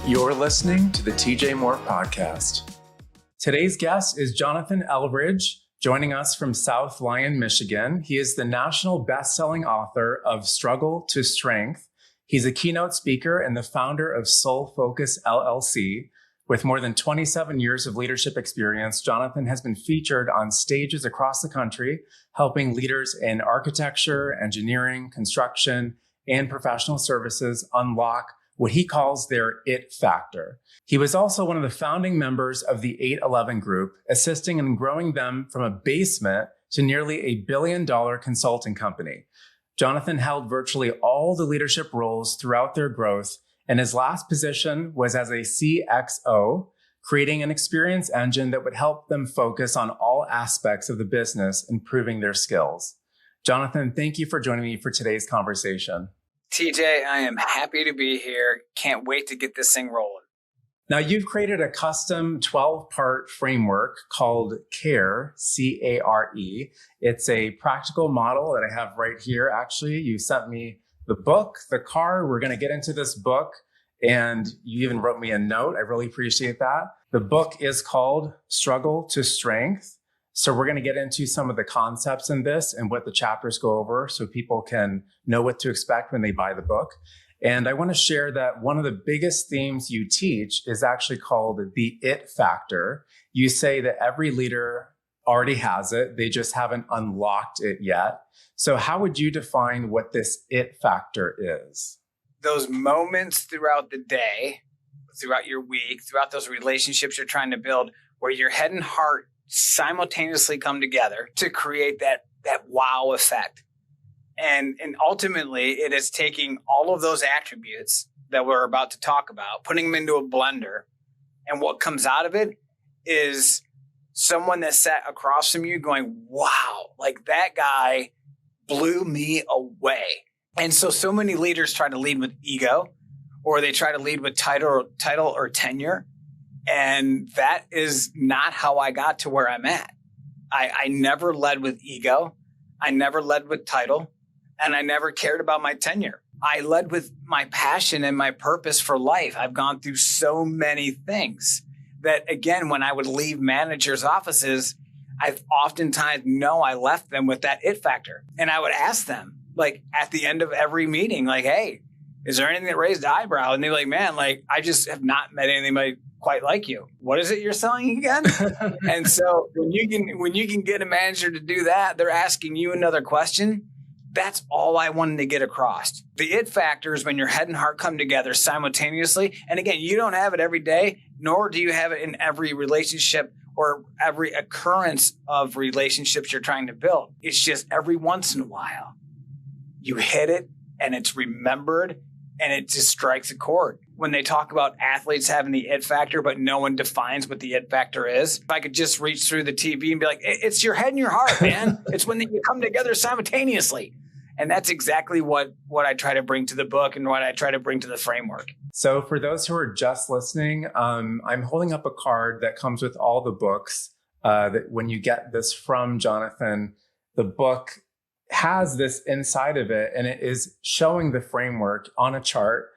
You're listening to the TJ Moore Podcast. Today's guest is Jonathan Eldridge, joining us from South Lyon, Michigan. He is the national best-selling author of Struggle to Strength. He's a keynote speaker and the founder of Soul Focus LLC. With more than 27 years of leadership experience, Jonathan has been featured on stages across the country, helping leaders in architecture, engineering, construction, and professional services unlock what he calls their it factor. He was also one of the founding members of the 811 Group, assisting in growing them from a basement to nearly $1 billion consulting company. Jonathan held virtually all the leadership roles throughout their growth, and his last position was as a CXO, creating an experience engine that would help them focus on all aspects of the business, improving their skills. Jonathan, thank you for joining me for today's conversation. TJ, I am happy to be here. Can't wait to get this thing rolling. Now, you've created a custom 12-part framework called CARE, C-A-R-E. It's a practical model that I have right here. Actually, you sent me the book, the card. We're going to get into this book, and you even wrote me a note. I really appreciate that. The book is called Struggle to Strength. So we're going to get into some of the concepts in this and what the chapters go over so people can know what to expect when they buy the book. And I want to share that one of the biggest themes you teach is actually called the it factor. You say that every leader already has it. They just haven't unlocked it yet. So how would you define what this it factor is? Those moments throughout the day, throughout your week, throughout those relationships you're trying to build, where your head and heart simultaneously come together to create that wow effect. And ultimately, it is taking all of those attributes that we're about to talk about, putting them into a blender. And what comes out of it is someone that sat across from you going, wow, like that guy blew me away. And so many leaders try to lead with ego, or they try to lead with title or tenure. And that is not how I got to where I'm at. I never led with ego. I never led with title. And I never cared about my tenure. I led with my passion and my purpose for life. I've gone through so many things that, again, when I would leave managers' offices, I've oftentimes I left them with that it factor. And I would ask them, like, at the end of every meeting, like, hey, is there anything that raised an eyebrow? And they're like, man, like, I just have not met anybody quite like you. What is it you're selling again? And so when you can get a manager to do that, they're asking you another question. That's all I wanted to get across. The it factor is when your head and heart come together simultaneously. And again, you don't have it every day, nor do you have it in every relationship or every occurrence of relationships you're trying to build. It's just every once in a while, you hit it and it's remembered and it just strikes a chord. When they talk about athletes having the it factor, but no one defines what the it factor is, if I could just reach through the TV and be like, it's your head and your heart, man. It's when you come together simultaneously. And that's exactly what I try to bring to the book and what I try to bring to the framework. So for those who are just listening, I'm holding up a card that comes with all the books. That when you get this from Jonathan, the book has this inside of it, and it is showing the framework on a chart.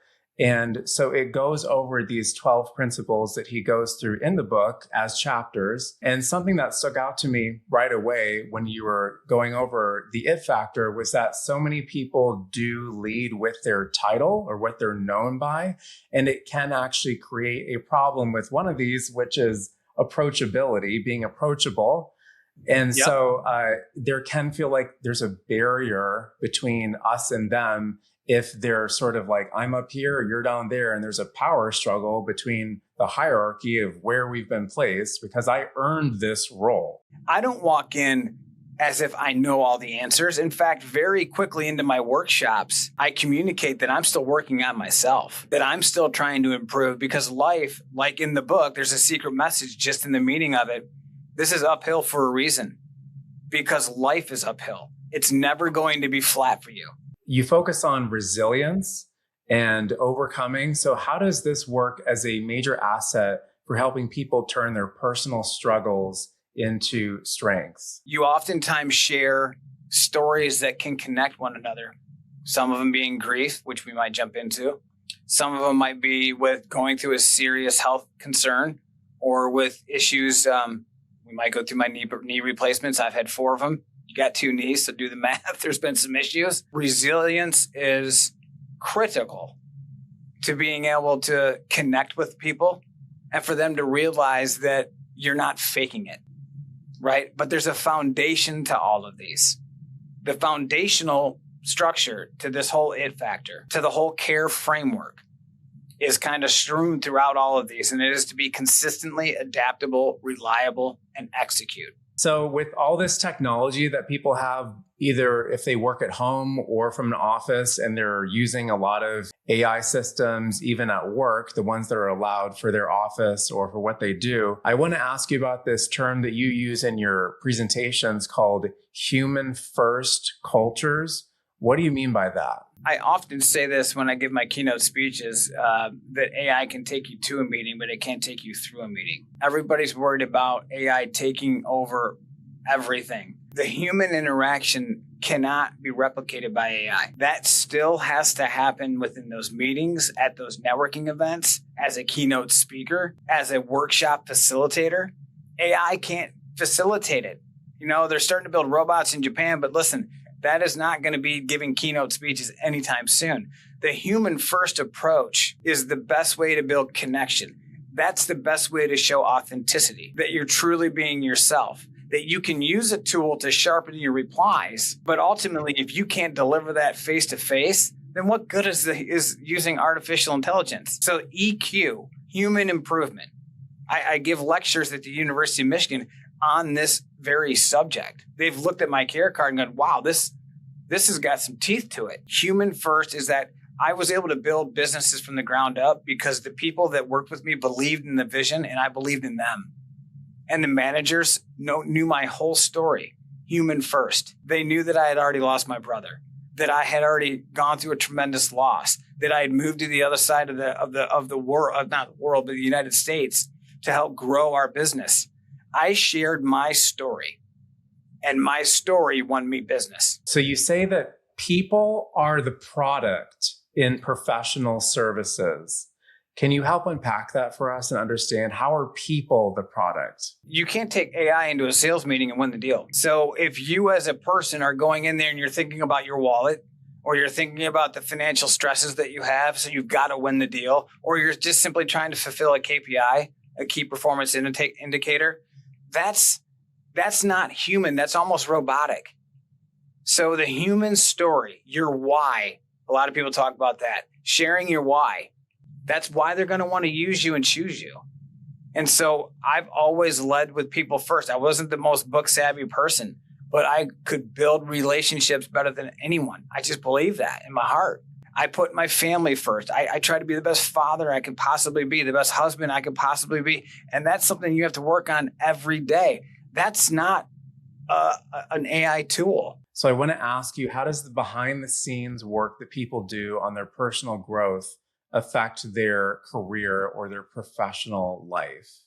And so it goes over these 12 principles that he goes through in the book as chapters. And something that stuck out to me right away when you were going over the it factor was that so many people do lead with their title or what they're known by. And it can actually create a problem with one of these, which is approachability, being approachable. And Yep. so there can feel like there's a barrier between us and them if they're sort of like, I'm up here, you're down there, and there's a power struggle between the hierarchy of where we've been placed because I earned this role. I don't walk in as if I know all the answers. In fact, very quickly into my workshops, I communicate that I'm still working on myself, that I'm still trying to improve because life, like in the book, there's a secret message just in the meaning of it. This is uphill for a reason because life is uphill. It's never going to be flat for you. You focus on resilience and overcoming. So how does this work as a major asset for helping people turn their personal struggles into strengths? You oftentimes share stories that can connect one another. Some of them being grief, which we might jump into. Some of them might be with going through a serious health concern or with issues. We might go through my knee replacements. I've had 4 of them. You got 2 knees, so do the math. There's been some issues. Resilience is critical to being able to connect with people and for them to realize that you're not faking it, right? But there's a foundation to all of these. The foundational structure to this whole it factor, to the whole care framework, is kind of strewn throughout all of these. And it is to be consistently adaptable, reliable, and execute. So with all this technology that people have, either if they work at home or from an office, and they're using a lot of AI systems, even at work, the ones that are allowed for their office or for what they do, I want to ask you about this term that you use in your presentations called human first cultures. What do you mean by that? I often say this when I give my keynote speeches, that AI can take you to a meeting, but it can't take you through a meeting. Everybody's worried about AI taking over everything. The human interaction cannot be replicated by AI. That still has to happen within those meetings, at those networking events, as a keynote speaker, as a workshop facilitator. AI can't facilitate it. You know, they're starting to build robots in Japan, but listen, that is not going to be giving keynote speeches anytime soon. The human first approach is the best way to build connection. That's the best way to show authenticity, that you're truly being yourself, that you can use a tool to sharpen your replies. But ultimately, if you can't deliver that face to face, then what good is using artificial intelligence? So EQ, human improvement. I give lectures at the University of Michigan on this very subject. They've looked at my care card and gone, wow, this has got some teeth to it. Human first is that I was able to build businesses from the ground up because the people that worked with me believed in the vision and I believed in them. And the managers knew my whole story. Human first. They knew that I had already lost my brother, that I had already gone through a tremendous loss, that I had moved to the other side of the world, not the world, but the United States, to help grow our business. I shared my story, and my story won me business. So you say that people are the product in professional services. Can you help unpack that for us and understand, how are people the product? You can't take AI into a sales meeting and win the deal. So if you as a person are going in there and you're thinking about your wallet, or you're thinking about the financial stresses that you have, so you've got to win the deal, or you're just simply trying to fulfill a KPI, a key performance indicator, that's not human. That's almost robotic. So the human story, your why, a lot of people talk about that. Sharing your why. That's why they're going to want to use you and choose you. And so I've always led with people first. I wasn't the most book savvy person, but I could build relationships better than anyone. I just believe that in my heart. I put my family first. I try to be the best father I could possibly be, the best husband I could possibly be. And that's something you have to work on every day. That's not an AI tool. So I want to ask you, how does the behind the scenes work that people do on their personal growth affect their career or their professional life?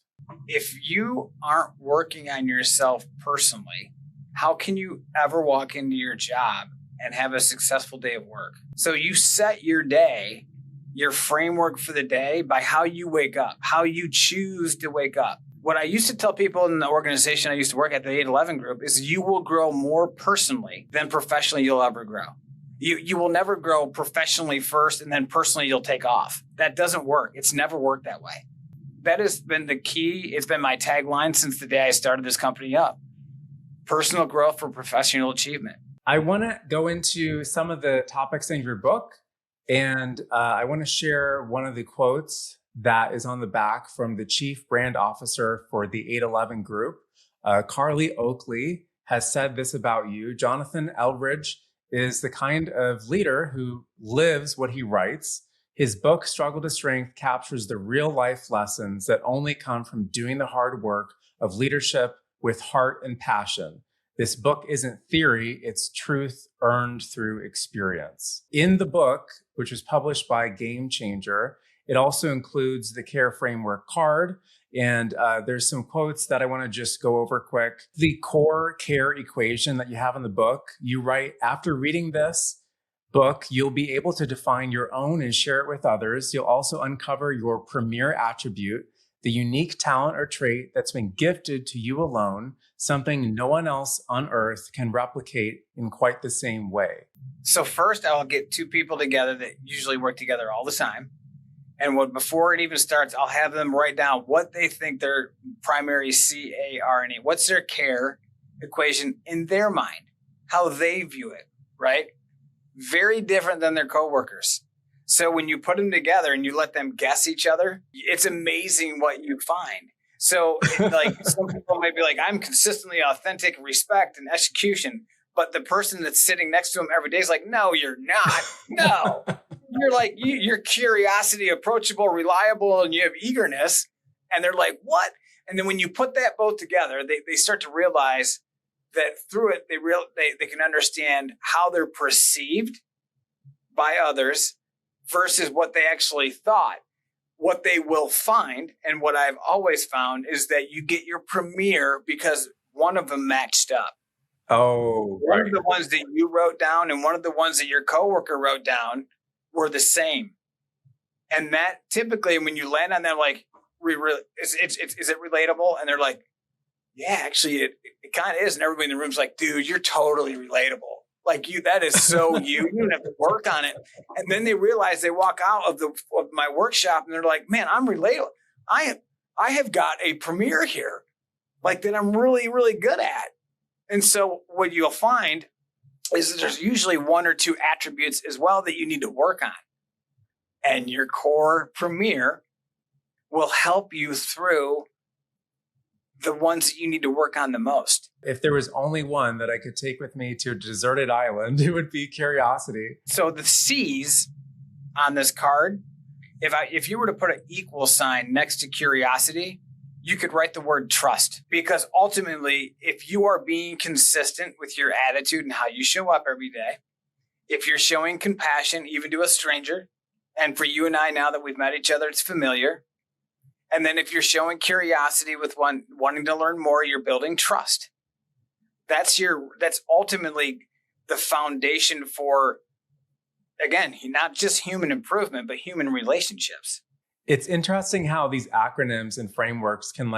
If you aren't working on yourself personally, how can you ever walk into your job and have a successful day of work? So you set your day, your framework for the day, by how you wake up, how you choose to wake up. What I used to tell people in the organization I used to work at, the 811 group, is you will grow more personally than professionally you'll ever grow. You will never grow professionally first and then personally you'll take off. That doesn't work. It's never worked that way. That has been the key. It's been my tagline since the day I started this company up. Personal growth for professional achievement. I want to go into some of the topics in your book, and I want to share one of the quotes that is on the back from the Chief Brand Officer for the 811 Group. Carly Oakley has said this about you. Jonathan Eldridge is the kind of leader who lives what he writes. His book, Struggle to Strength, captures the real life lessons that only come from doing the hard work of leadership with heart and passion. This book isn't theory, it's truth earned through experience. In the book, which was published by Game Changer, it also includes the Care Framework card. And there's some quotes that I want to just go over quick. The core care equation that you have in the book, you write, after reading this, book, you'll be able to define your own and share it with others. You'll also uncover your premier attribute, the unique talent or trait that's been gifted to you alone, something no one else on earth can replicate in quite the same way. So first, I'll get two people together that usually work together all the time. And before it even starts, I'll have them write down what they think their primary CARE, what's their care equation in their mind, how they view it, right? Very different than their coworkers. So when you put them together and you let them guess each other, it's amazing what you find. So like some people might be like, I'm consistently authentic, respect, and execution. But the person that's sitting next to him every day is like, no, you're not. No. You're like, you're curiosity, approachable, reliable, and you have eagerness. And they're like, what? And then when you put that both together, they start to realize that through it, they can understand how they're perceived by others versus what they actually thought. What they will find, and what I've always found, is that you get your premiere because one of them matched up. Oh, one of the ones that you wrote down and one of the ones that your coworker wrote down were the same. And that typically, when you land on them, like, is it relatable? And they're like, yeah, actually, it kind of is. And everybody in the room's like, dude, you're totally relatable. Like that is so you. You don't have to work on it. And then they realize they walk out of my workshop and they're like, man, I'm relatable. I have got a premiere here, like that I'm really, really good at. And so what you'll find is that there's usually one or two attributes as well that you need to work on. And your core premiere will help you through the ones that you need to work on the most. If there was only one that I could take with me to a deserted island, it would be curiosity. So the C's on this card, if you were to put an equal sign next to curiosity, you could write the word trust. Because ultimately, if you are being consistent with your attitude and how you show up every day, if you're showing compassion even to a stranger, and for you and I, now that we've met each other, it's familiar. And then if you're showing curiosity with wanting to learn more, you're building trust. That's ultimately the foundation for, again, not just human improvement, but human relationships. It's interesting how these acronyms and frameworks can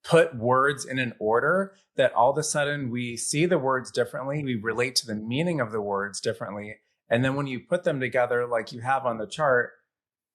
put words in an order that all of a sudden we see the words differently. We relate to the meaning of the words differently. And then when you put them together, like you have on the chart,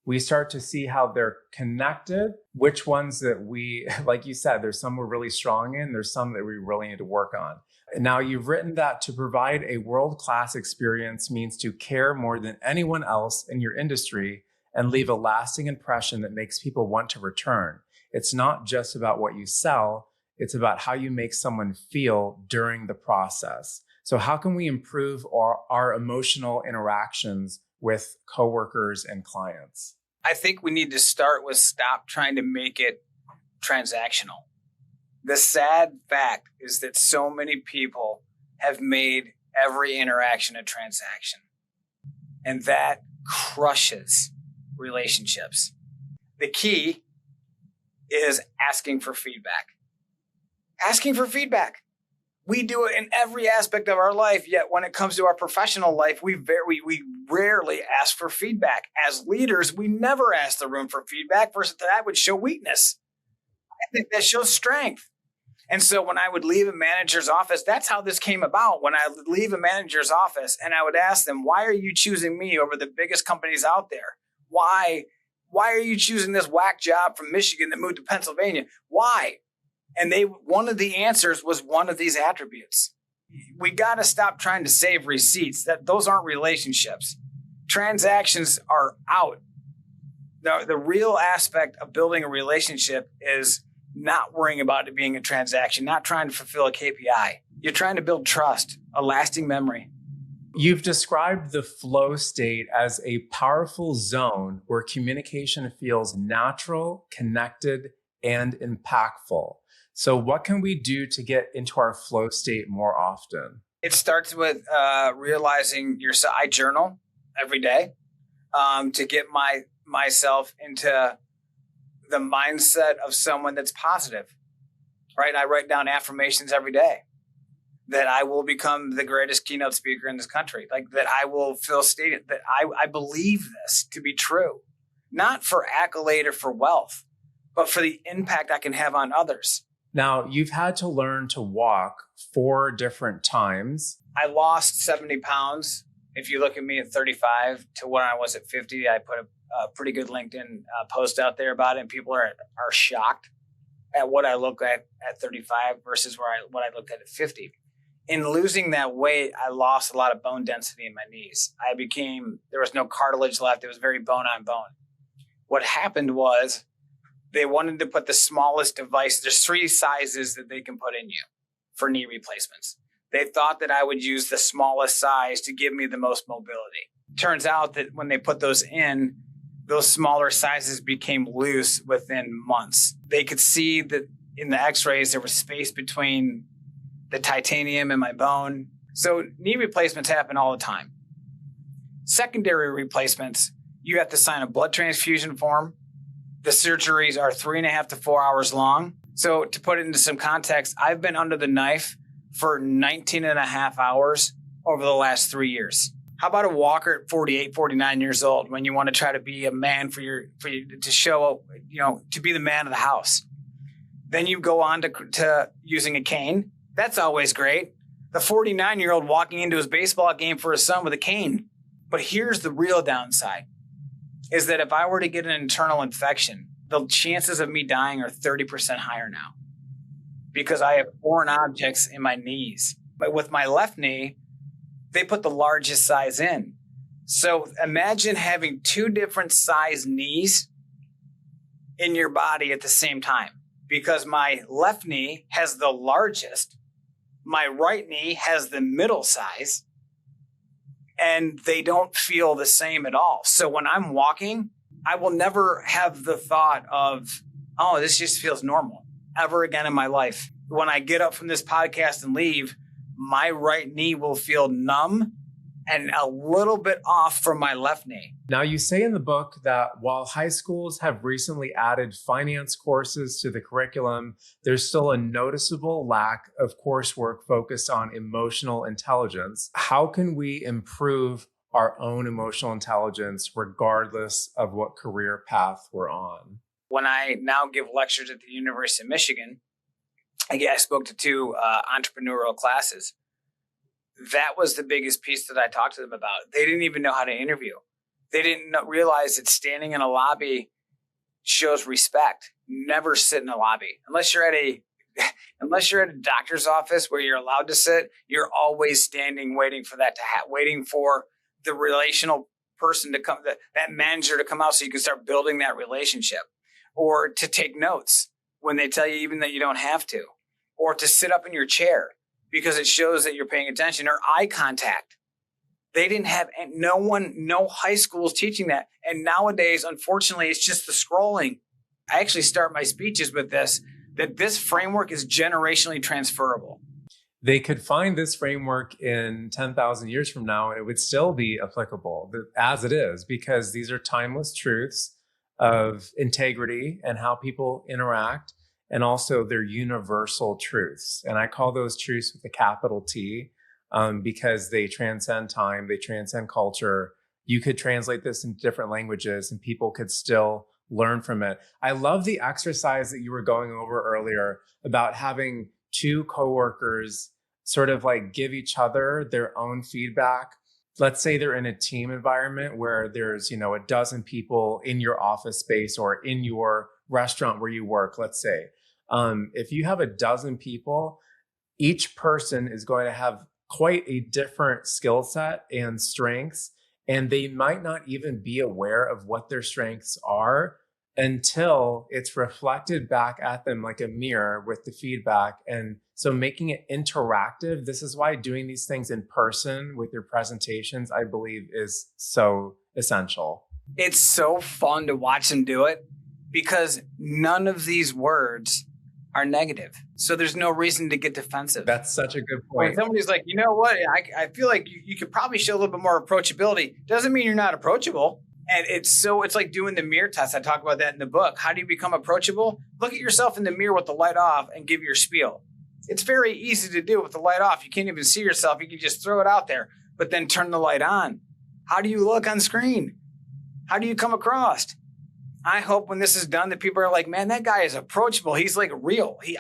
we start to see how they're connected, which ones that we, like you said, there's some we're really strong in, there's some that we really need to work on. Now, you've written that to provide a world-class experience means to care more than anyone else in your industry and leave a lasting impression that makes people want to return. It's not just about what you sell, it's about how you make someone feel during the process. So how can we improve our emotional interactions with coworkers and clients? I think we need to start with stop trying to make it transactional. The sad fact is that so many people have made every interaction a transaction. And that crushes relationships. The key is asking for feedback. Asking for feedback. We do it in every aspect of our life, yet when it comes to our professional life, we rarely ask for feedback. As leaders, we never ask the room for feedback, versus that would show weakness. I think that shows strength. And so when I would leave a manager's office, that's how this came about. When I would leave a manager's office and I would ask them, why are you choosing me over the biggest companies out there? Why are you choosing this whack job from Michigan that moved to Pennsylvania? Why? And one of the answers was one of these attributes. We got to stop trying to save receipts. Those aren't relationships. Transactions are out. The real aspect of building a relationship is not worrying about it being a transaction, not trying to fulfill a KPI. You're trying to build trust, a lasting memory. You've described the flow state as a powerful zone where communication feels natural, connected, and impactful. So what can we do to get into our flow state more often? It starts with realizing I journal every day to get myself into the mindset of someone that's positive, right? I write down affirmations every day that I will become the greatest keynote speaker in this country, like that I will fill stadium, that I believe this to be true, not for accolade or for wealth, but for the impact I can have on others. Now, you've had to learn to walk 4 different times. I lost 70 pounds. If you look at me at 35 to when I was at 50, I put a pretty good LinkedIn post out there about it, and people are shocked at what I look at 35 versus what I looked at 50. In losing that weight, I lost a lot of bone density in my knees. There was no cartilage left. It was very bone on bone. What happened was they wanted to put the smallest device. There's 3 sizes that they can put in you for knee replacements. They thought that I would use the smallest size to give me the most mobility. Turns out that when they put those in, those smaller sizes became loose within months. They could see that in the x-rays, there was space between the titanium and my bone. So knee replacements happen all the time. Secondary replacements, you have to sign a blood transfusion form. The surgeries are 3.5 to 4 hours long. So to put it into some context, I've been under the knife for 19 and a half hours over the last 3 years. How about a walker at 48, 49 years old when you want to try to be a man for you to show, to be the man of the house? Then you go on to using a cane. That's always great. The 49-year-old walking into his baseball game for his son with a cane. But here's the real downside, is that if I were to get an internal infection, the chances of me dying are 30% higher now because I have foreign objects in my knees. But with my left knee, they put the largest size in. So imagine having 2 different size knees in your body at the same time, because my left knee has the largest, my right knee has the middle size, and they don't feel the same at all. So when I'm walking, I will never have the thought of, oh, this just feels normal ever again in my life. When I get up from this podcast and leave, my right knee will feel numb and a little bit off from my left knee. Now, you say in the book that while high schools have recently added finance courses to the curriculum, there's still a noticeable lack of coursework focused on emotional intelligence. How can we improve our own emotional intelligence regardless of what career path we're on? When I now give lectures at the University of Michigan, I spoke to 2 entrepreneurial classes. That was the biggest piece that I talked to them about. They didn't even know how to interview. They didn't realize that standing in a lobby shows respect. Never sit in a lobby. Unless you're at a doctor's office where you're allowed to sit, you're always standing waiting for that to happen, waiting for the relational person to come, that manager to come out so you can start building that relationship, or to take notes when they tell you even that you don't have to, or to sit up in your chair because it shows that you're paying attention, or eye contact. They didn't have, no high schools teaching that. And nowadays, unfortunately, it's just the scrolling. I actually start my speeches with that this framework is generationally transferable. They could find this framework in 10,000 years from now, and it would still be applicable as it is, because these are timeless truths of integrity and how people interact, and also they're universal truths. And I call those truths with a capital T because they transcend time, they transcend culture. You could translate this into different languages and people could still learn from it. I love the exercise that you were going over earlier about having 2 coworkers sort of like give each other their own feedback. Let's say they're in a team environment where there's, a dozen people in your office space or in your restaurant where you work, let's say. If you have a dozen people, each person is going to have quite a different skill set and strengths, and they might not even be aware of what their strengths are until it's reflected back at them like a mirror with the feedback. And so making it interactive, this is why doing these things in person with your presentations, I believe, is so essential. It's so fun to watch them do it because none of these words are negative. So there's no reason to get defensive. That's such a good point. When somebody's like, you know what, I feel like you could probably show a little bit more approachability. Doesn't mean you're not approachable. And it's like doing the mirror test. I talk about that in the book. How do you become approachable? Look at yourself in the mirror with the light off and give your spiel. It's very easy to do with the light off. You can't even see yourself. You can just throw it out there, but then turn the light on. How do you look on screen? How do you come across? I hope when this is done that people are like, man, that guy is approachable. He's like real. He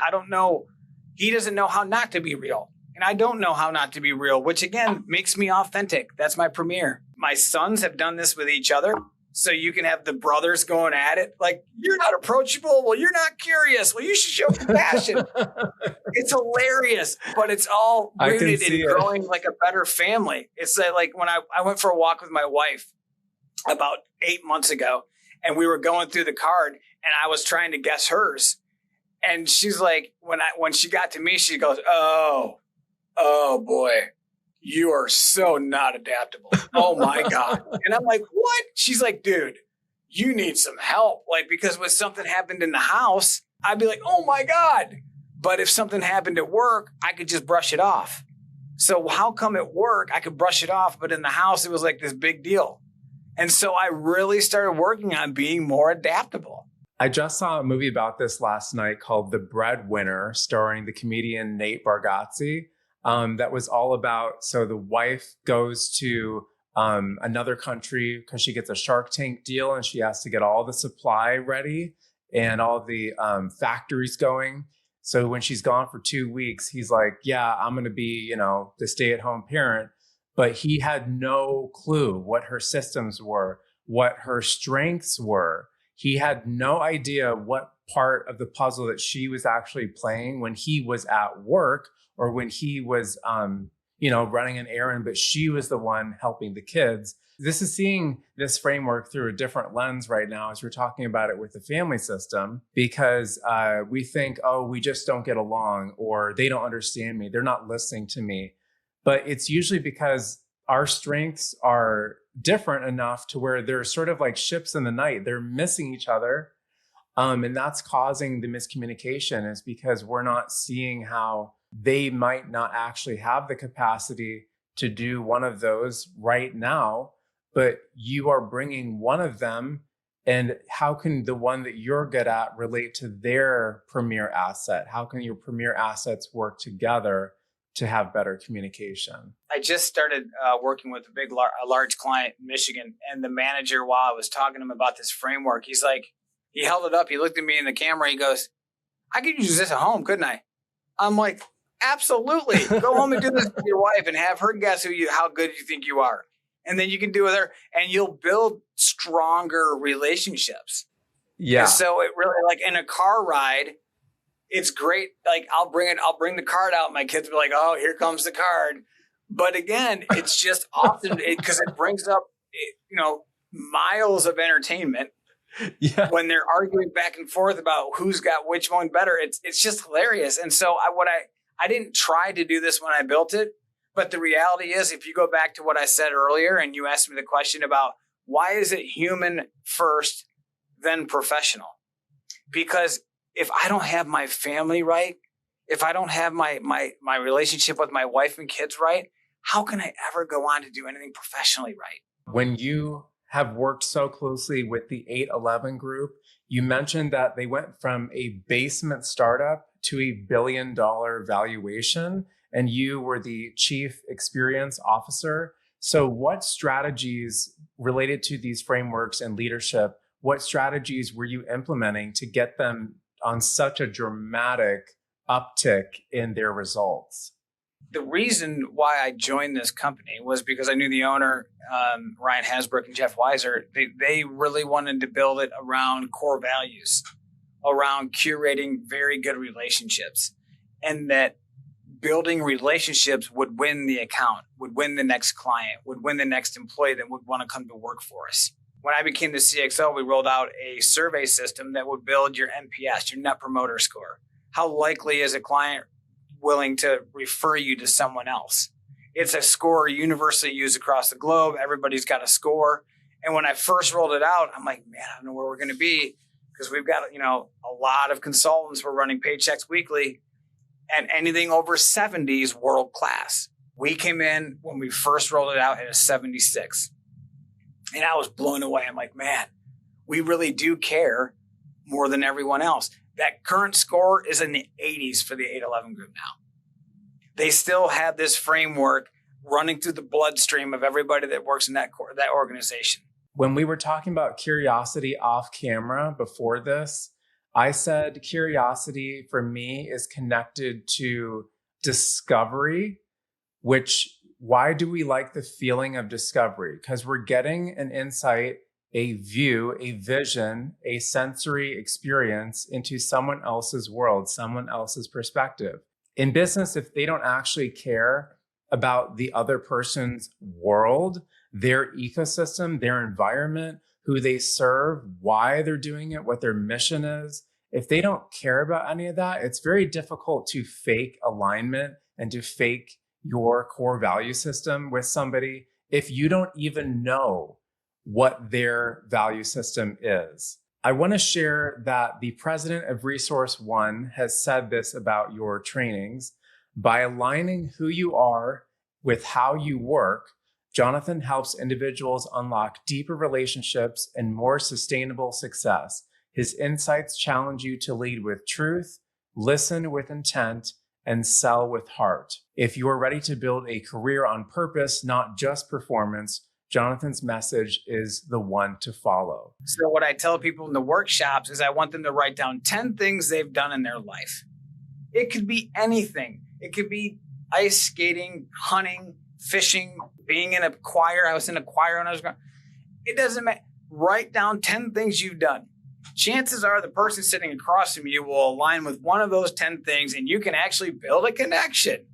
doesn't know how not to be real. And I don't know how not to be real, which again makes me authentic. That's my premiere. My sons have done this with each other. So you can have the brothers going at it. Like, you're not approachable. Well, you're not curious. Well, you should show compassion. It's hilarious, but it's all rooted in growing like a better family. It's like when I went for a walk with my wife about 8 months ago, and we were going through the card and I was trying to guess hers. And she's like, when she got to me, she goes, oh boy. You are so not adaptable. Oh my God. And I'm like, what? She's like, dude, you need some help. Like, because when something happened in the house, I'd be like, oh my God. But if something happened at work, I could just brush it off. So how come at work I could brush it off, but in the house, it was like this big deal. And so I really started working on being more adaptable. I just saw a movie about this last night called The Breadwinner, starring the comedian Nate Bargatze. That was all about, so the wife goes to another country because she gets a Shark Tank deal and she has to get all the supply ready and all the factories going. So when she's gone for 2 weeks, he's like, yeah, I'm going to be, the stay-at-home parent. But he had no clue what her systems were, what her strengths were. He had no idea what part of the puzzle that she was actually playing when he was at work or when he was, running an errand, but she was the one helping the kids. This is seeing this framework through a different lens right now as we're talking about it with the family system, because we think, oh, we just don't get along, or they don't understand me. They're not listening to me. But it's usually because our strengths are different enough to where they're sort of like ships in the night. They're missing each other. And that's causing the miscommunication, is because we're not seeing how they might not actually have the capacity to do one of those right now, but you are bringing one of them. And how can the one that you're good at relate to their premier asset? How can your premier assets work together to have better communication? I just started working with a large client in Michigan, and the manager, while I was talking to him about this framework, he's like, he held it up. He looked at me in the camera. He goes, I could use this at home, couldn't I? I'm like, absolutely. Go home and do this with your wife and have her guess how good you think you are. And then you can do it with her, and you'll build stronger relationships. Yeah. And so it really, like in a car ride, it's great. Like I'll bring the card out. My kids will be like, oh, here comes the card. But again, it's just often because it brings up, miles of entertainment. Yeah. When they're arguing back and forth about who's got which one better, it's just hilarious. And so I didn't try to do this when I built it, but the reality is, if you go back to what I said earlier, and you asked me the question about why is it human first, then professional? Because if I don't have my family right, if I don't have my relationship with my wife and kids right, how can I ever go on to do anything professionally right? When you have worked so closely with the 811 group, you mentioned that they went from a basement startup to $1 billion valuation, and you were the chief experience officer. So what strategies related to these frameworks and leadership, what strategies were you implementing to get them on such a dramatic uptick in their results? The reason why I joined this company was because I knew the owner, Ryan Hasbrook and Jeff Weiser. They really wanted to build it around core values, around curating very good relationships, and that building relationships would win the account, would win the next client, would win the next employee that would want to come to work for us. When I became the CXO, we rolled out a survey system that would build your NPS, your Net Promoter Score. How likely is a client willing to refer you to someone else? It's a score universally used across the globe. Everybody's got a score. And when I first rolled it out, I'm like, man, I don't know where we're going to be, because we've got, a lot of consultants. We're running Paychecks Weekly, and anything over 70 is world class. We came in when we first rolled it out at a 76. And I was blown away. I'm like, man, we really do care more than everyone else. That current score is in the 80s for the 811 group now. They still have this framework running through the bloodstream of everybody that works in that organization. When we were talking about curiosity off camera before this, I said curiosity for me is connected to discovery, why do we like the feeling of discovery? Because we're getting an insight, a view, a vision, a sensory experience into someone else's world, someone else's perspective. In business, if they don't actually care about the other person's world, their ecosystem, their environment, who they serve, why they're doing it, what their mission is, if they don't care about any of that, it's very difficult to fake alignment and to fake your core value system with somebody if you don't even know what their value system is. I want to share that the president of Resource One has said this about your trainings. By aligning who you are with how you work, Jonathan helps individuals unlock deeper relationships and more sustainable success. His insights challenge you to lead with truth, listen with intent, and sell with heart. If you are ready to build a career on purpose, not just performance, Jonathan's message is the one to follow. So what I tell people in the workshops is I want them to write down 10 things they've done in their life. It could be anything. It could be ice skating, hunting, fishing, being in a choir. I was in a choir when I was growing. It doesn't matter. Write down 10 things you've done. Chances are the person sitting across from you will align with one of those 10 things and you can actually build a connection.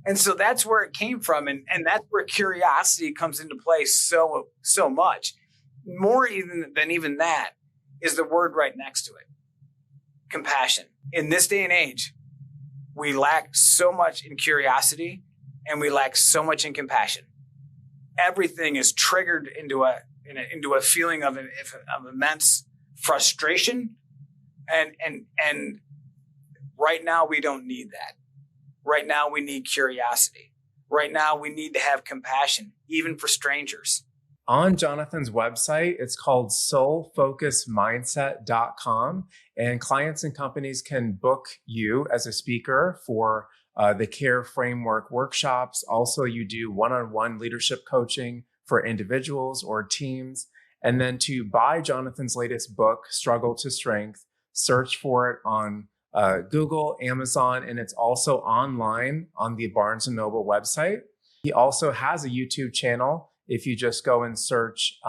And so that's where it came from. And that's where curiosity comes into play so much. More than even that is the word right next to it. Compassion. In this day and age, we lack so much in curiosity and we lack so much in compassion. Everything is triggered into a feeling of immense frustration. And right now we don't need that. Right now we need curiosity. Right now we need to have compassion, even for strangers. On Jonathan's website, it's called soulfocusmindset.com, and clients and companies can book you as a speaker for the CARE framework workshops. Also, you do one-on-one leadership coaching for individuals or teams. And then to buy Jonathan's latest book, Struggle to Strength, search for it on Google, Amazon, and it's also online on the Barnes & Noble website. He also has a YouTube channel. If you just go and search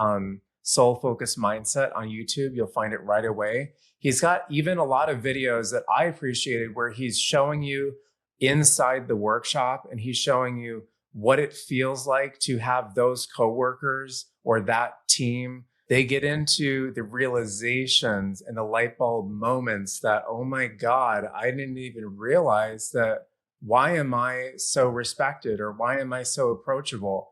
Soul Focus Mindset on YouTube, you'll find it right away. He's got even a lot of videos that I appreciated where he's showing you inside the workshop and he's showing you what it feels like to have those coworkers or that team. They get into the realizations and the light bulb moments that, oh my God, I didn't even realize that. Why am I so respected or why am I so approachable?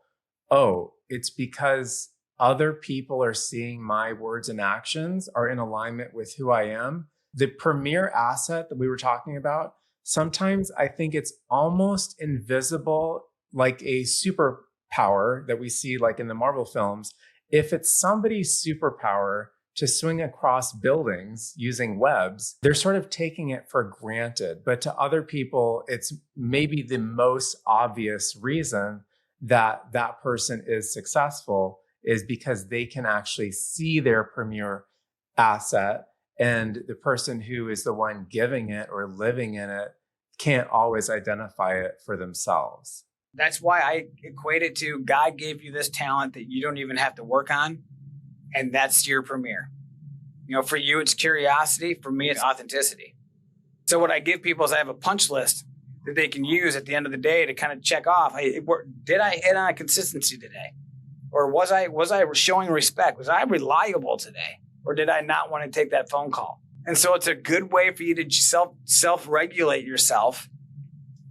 Oh, it's because other people are seeing my words and actions are in alignment with who I am. The premier asset that we were talking about, sometimes I think it's almost invisible, like a superpower that we see like in the Marvel films. If it's somebody's superpower to swing across buildings using webs, they're sort of taking it for granted. But to other people, it's maybe the most obvious reason that that person is successful is because they can actually see their premier asset, and the person who is the one giving it or living in it can't always identify it for themselves. That's why I equate it to God gave you this talent that you don't even have to work on, and that's your premier. You know, for you, it's curiosity. For me, it's authenticity. So what I give people is I have a punch list that they can use at the end of the day to kind of check off, hey, did I hit on a consistency today? Or was I showing respect? Was I reliable today? Or did I not want to take that phone call? And so it's a good way for you to self-regulate yourself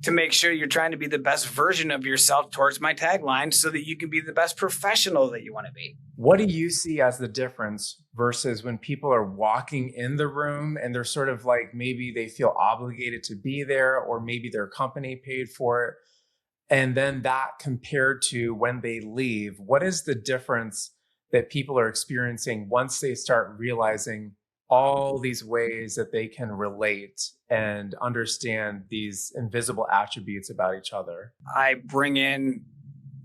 to make sure you're trying to be the best version of yourself towards my tagline so that you can be the best professional that you want to be. What do you see as the difference versus when people are walking in the room and they're sort of like, maybe they feel obligated to be there or maybe their company paid for it, and then that compared to when they leave? What is the difference that people are experiencing once they start realizing all these ways that they can relate and understand these invisible attributes about each other. I bring in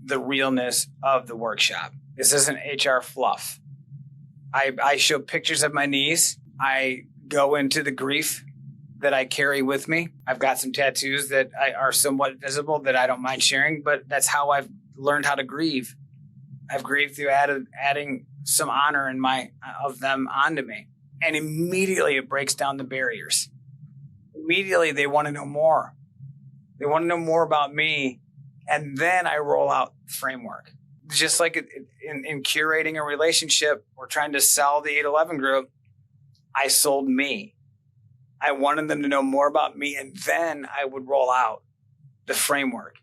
the realness of the workshop. This isn't HR fluff. I show pictures of my knees. I go into the grief that I carry with me. I've got some tattoos that are somewhat visible that I don't mind sharing, but that's how I've learned how to grieve. I've grieved through adding some honor of them onto me. And immediately it breaks down the barriers. Immediately they want to know more. They want to know more about me. And then I roll out the framework. Just like in curating a relationship or trying to sell the 811 group, I sold me. I wanted them to know more about me. And then I would roll out the framework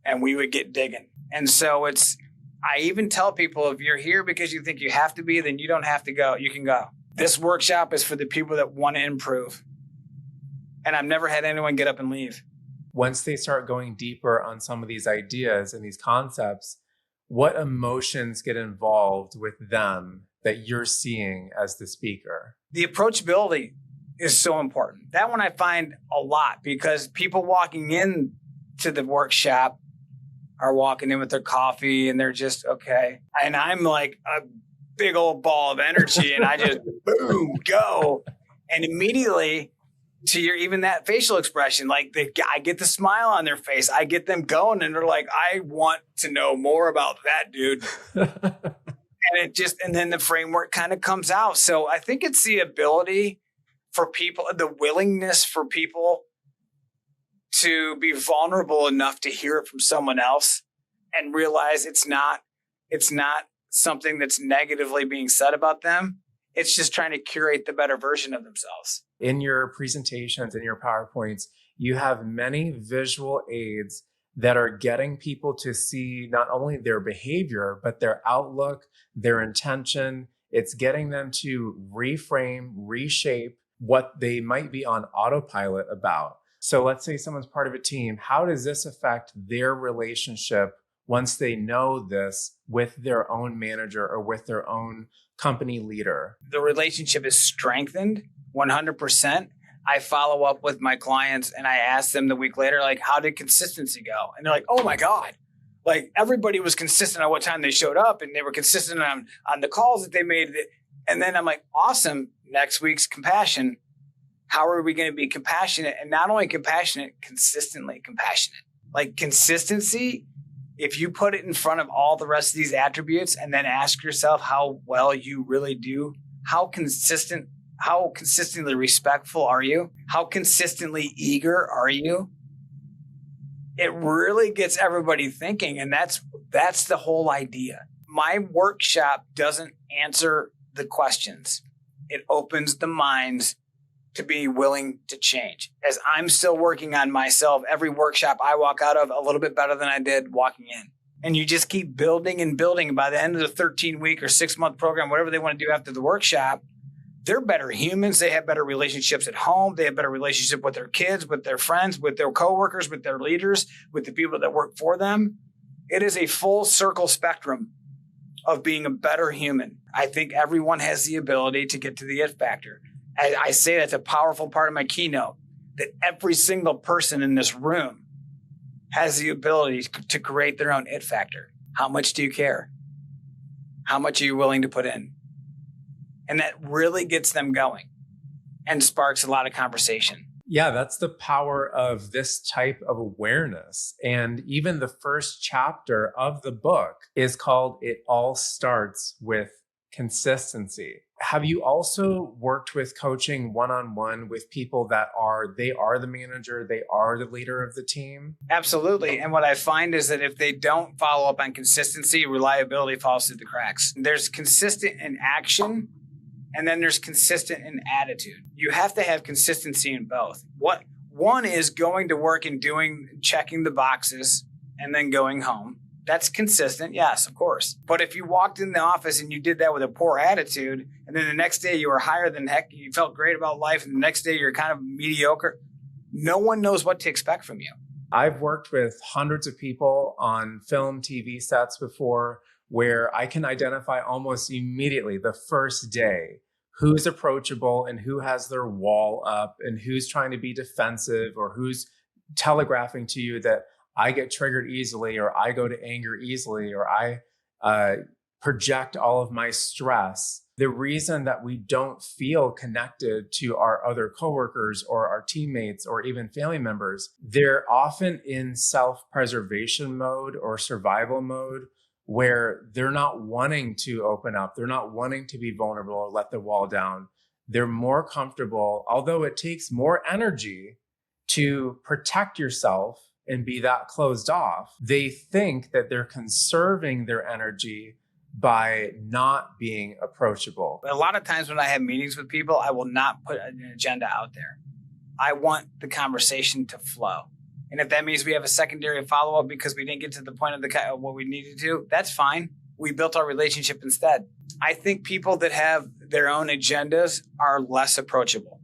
and we would get digging. And so I even tell people, if you're here because you think you have to be, then you don't have to go. You can go. This workshop is for the people that want to improve. And I've never had anyone get up and leave. Once they start going deeper on some of these ideas and these concepts, what emotions get involved with them that you're seeing as the speaker? The approachability is so important. That one I find a lot because people walking in to the workshop are walking in with their coffee and they're just, okay. And I'm like a big old ball of energy and I just boom, go. And immediately to even that facial expression, like I get the smile on their face. I get them going and they're like, I want to know more about that dude. And then the framework kind of comes out. So I think it's the ability for people, the willingness for people to be vulnerable enough to hear it from someone else and realize it's not something that's negatively being said about them. It's just trying to curate the better version of themselves. In your presentations, in your PowerPoints, you have many visual aids that are getting people to see not only their behavior, but their outlook, their intention. It's getting them to reframe, reshape what they might be on autopilot about. So let's say someone's part of a team. How does this affect their relationship once they know this with their own manager or with their own company leader? The relationship is strengthened 100%. I follow up with my clients and I ask them the week later, like, how did consistency go? And they're like, oh my God. Like everybody was consistent on what time they showed up and they were consistent on the calls that they made. And then I'm like, awesome. Next week's compassion. How are we going to be compassionate? And not only compassionate, consistently compassionate. Like consistency, if you put it in front of all the rest of these attributes and then ask yourself how well you really do, how consistently respectful are you? How consistently eager are you? It really gets everybody thinking. And that's the whole idea. My workshop doesn't answer the questions. It opens the minds to be willing to change. As I'm still working on myself, every workshop I walk out of a little bit better than I did walking in. And you just keep building and building. And by the end of the 13-week or 6-month program, whatever they want to do after the workshop, they're better humans. They have better relationships at home. They have better relationship with their kids, with their friends, with their coworkers, with their leaders, with the people that work for them. It is a full circle spectrum of being a better human. I think everyone has the ability to get to the it factor. I say that's a powerful part of my keynote, that every single person in this room has the ability to create their own it factor. How much do you care? How much are you willing to put in? And that really gets them going and sparks a lot of conversation. Yeah, that's the power of this type of awareness. And even the first chapter of the book is called It All Starts with Consistency. Have you also worked with coaching one-on-one with people that they are the manager, they are the leader of the team? Absolutely. And what I find is that if they don't follow up on consistency, reliability falls through the cracks. There's consistent in action, and then there's consistent in attitude. You have to have consistency in both. One is going to work and checking the boxes and then going home. That's consistent. Yes, of course. But if you walked in the office and you did that with a poor attitude, and then the next day you were higher than heck, you felt great about life, and the next day you're kind of mediocre, no one knows what to expect from you. I've worked with hundreds of people on film, TV sets before where I can identify almost immediately the first day who's approachable and who has their wall up and who's trying to be defensive or who's telegraphing to you that I get triggered easily or I go to anger easily or I project all of my stress. The reason that we don't feel connected to our other coworkers or our teammates or even family members, they're often in self-preservation mode or survival mode where they're not wanting to open up. They're not wanting to be vulnerable or let the wall down. They're more comfortable, although it takes more energy to protect yourself and be that closed off. They think that they're conserving their energy by not being approachable. A lot of times when I have meetings with people, I will not put an agenda out there. I want the conversation to flow. And if that means we have a secondary follow-up because we didn't get to the point of what we needed to, that's fine. We built our relationship instead. I think people that have their own agendas are less approachable.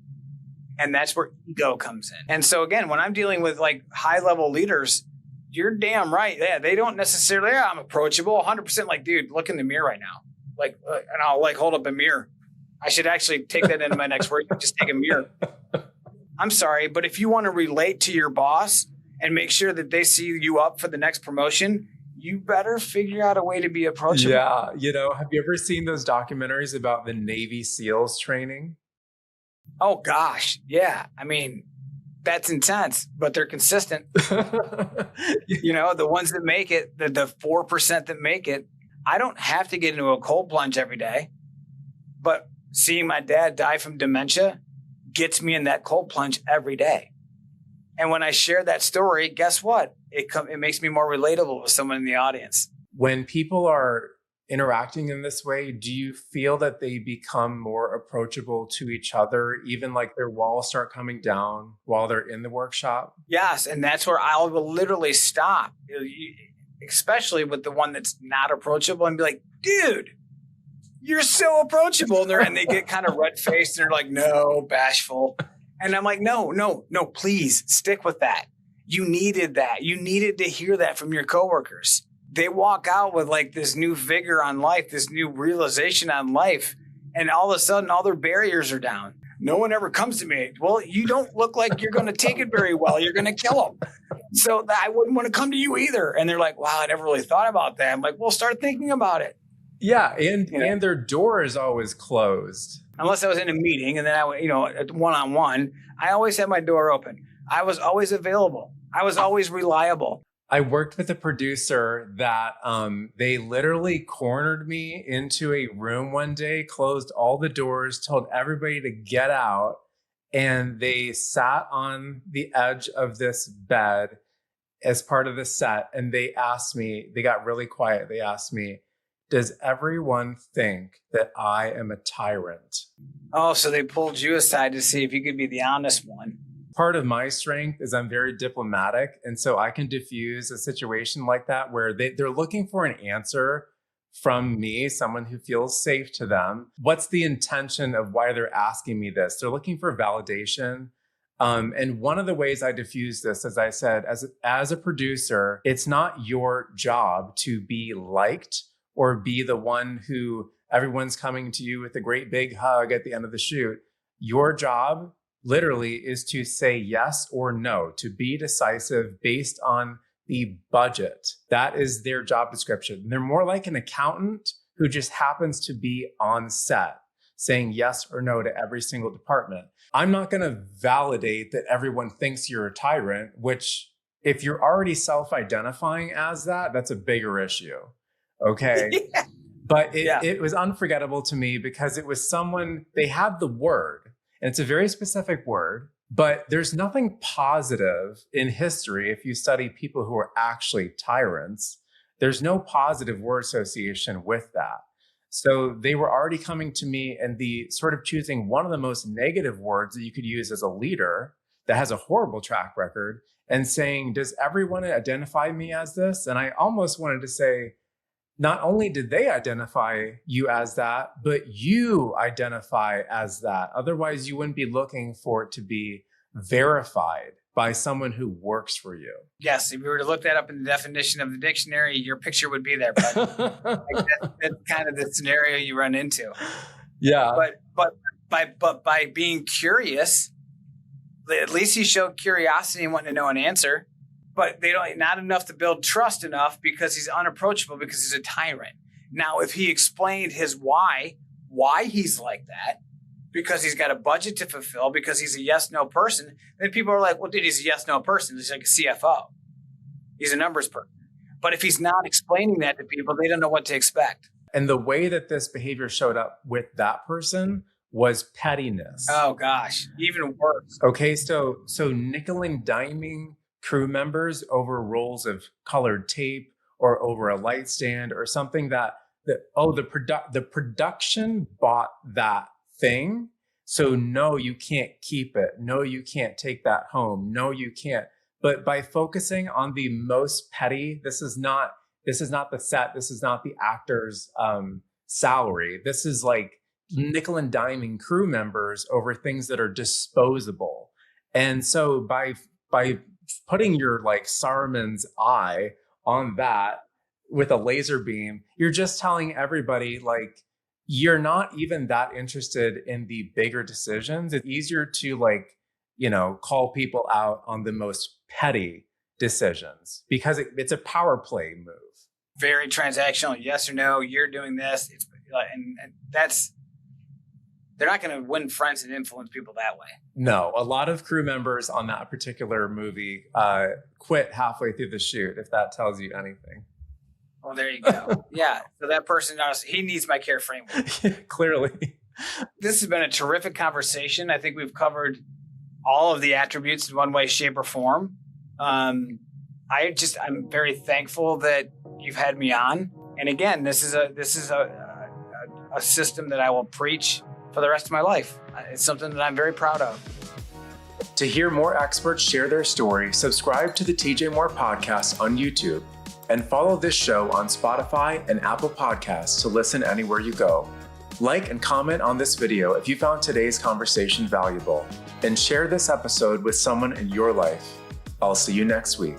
And that's where ego comes in. And so again, when I'm dealing with like high-level leaders, you're damn right. Yeah, they don't necessarily, I'm approachable 100%. Like, dude, look in the mirror right now. Like, and I'll like hold up a mirror. I should actually take that into my next word. Just take a mirror. I'm sorry, but if you want to relate to your boss and make sure that they see you up for the next promotion, you better figure out a way to be approachable. Yeah. Have you ever seen those documentaries about the Navy SEALs training? Oh, gosh. Yeah. I mean, that's intense, but they're consistent. The ones that make it, the 4% that make it, I don't have to get into a cold plunge every day. But seeing my dad die from dementia gets me in that cold plunge every day. And when I share that story, guess what? It makes me more relatable with someone in the audience. When people are interacting in this way, do you feel that they become more approachable to each other, even like their walls start coming down while they're in the workshop? Yes. And that's where I will literally stop, especially with the one that's not approachable, and be like, dude, you're so approachable. And they get kind of red-faced and they're like, no, bashful. And I'm like, no, please stick with that. You needed that. You needed to hear that from your coworkers. They walk out with like this new vigor on life, this new realization on life. And all of a sudden, all their barriers are down. No one ever comes to me. Well, you don't look like you're going to take it very well. You're going to kill them. So I wouldn't want to come to you either. And they're like, wow, I never really thought about that. I'm like, well, start thinking about it. Yeah. And their door is always closed. Unless I was in a meeting and then one-on-one, I always had my door open. I was always available. I was always reliable. I worked with a producer that they literally cornered me into a room one day, closed all the doors, told everybody to get out. And they sat on the edge of this bed as part of the set. And they asked me, they got really quiet. They asked me, does everyone think that I am a tyrant? Oh, so they pulled you aside to see if you could be the honest one. Part of my strength is I'm very diplomatic. And so I can diffuse a situation like that where they're looking for an answer from me, someone who feels safe to them. What's the intention of why they're asking me this? They're looking for validation. And one of the ways I diffuse this, as I said, as a producer, it's not your job to be liked or be the one who everyone's coming to you with a great big hug at the end of the shoot. Your job literally is to say yes or no, to be decisive based on the budget. That is their job description. They're more like an accountant who just happens to be on set saying yes or no to every single department. I'm not going to validate that everyone thinks you're a tyrant, which if you're already self-identifying as that, that's a bigger issue. Okay. Yeah. But it was unforgettable to me because it was someone, they had the word, and it's a very specific word, but there's nothing positive in history. If you study people who are actually tyrants, there's no positive word association with that. So they were already coming to me and the sort of choosing one of the most negative words that you could use as a leader that has a horrible track record and saying, does everyone identify me as this? And I almost wanted to say, not only did they identify you as that, but you identify as that. Otherwise, you wouldn't be looking for it to be verified by someone who works for you. Yes, if you were to look that up in the definition of the dictionary, your picture would be there. But that's kind of the scenario you run into. Yeah. But But by being curious, at least he showed curiosity and wanting to know an answer. But not enough to build trust enough because he's unapproachable, because he's a tyrant. Now, if he explained his why he's like that, because he's got a budget to fulfill, because he's a yes-no person, then people are like, well, dude, he's a yes-no person. He's like a CFO. He's a numbers person. But if he's not explaining that to people, they don't know what to expect. And the way that this behavior showed up with that person was pettiness. Oh, gosh. Even worse. Okay, so nickel and diming crew members over rolls of colored tape or over a light stand or something the production bought that thing. So no, you can't keep it. No, you can't take that home. No, you can't. But by focusing on the most petty, this is not the set. This is not the actor's salary. This is like nickel and diming crew members over things that are disposable. And so by putting your like Saruman's eye on that with a laser beam, you're just telling everybody like, you're not even that interested in the bigger decisions. It's easier to like, call people out on the most petty decisions because it's a power play move. Very transactional. Yes or no, you're doing this. And that's, they're not going to win friends and influence people that way. No, a lot of crew members on that particular movie quit halfway through the shoot, if that tells you anything. Well, there you go. Yeah. So that person, he needs my care framework. Clearly. This has been a terrific conversation. I think we've covered all of the attributes in one way, shape, or form. I'm very thankful that you've had me on. And again, this is a system that I will preach for the rest of my life. It's something that I'm very proud of. To hear more experts share their story, subscribe to the TJ Moore Podcast on YouTube and follow this show on Spotify and Apple Podcasts to listen anywhere you go. Like and comment on this video if you found today's conversation valuable, and share this episode with someone in your life. I'll see you next week.